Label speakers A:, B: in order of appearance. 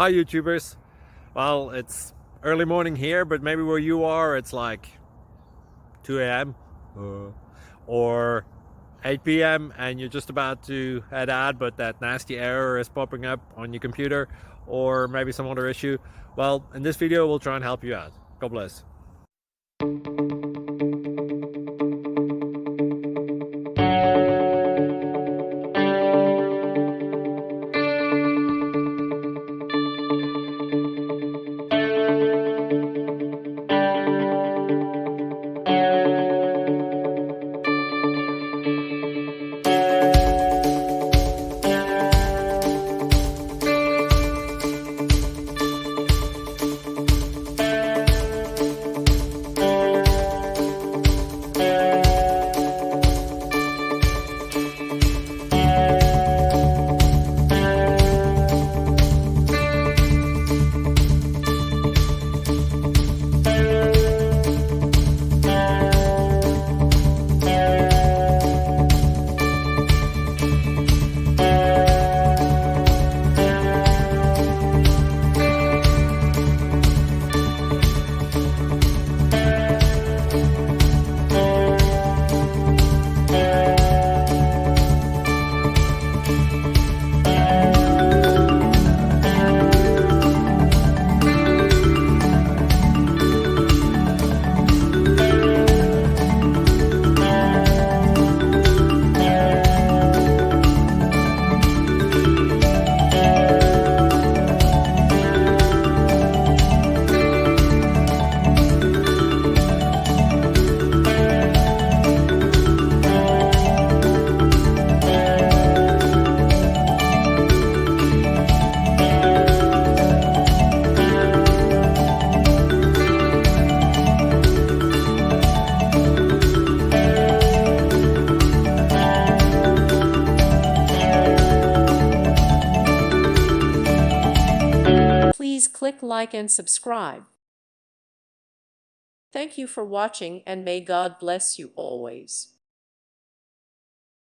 A: Hi YouTubers. Well, it's early morning here, but maybe where you are it's like 2 a.m. Or 8 p.m. and you're just about to head out, but that nasty error is popping up on your computer, or maybe some other issue. Well, in this video we'll try and help you out. God bless.
B: Please click like and subscribe. Thank you for watching, and may God bless you always.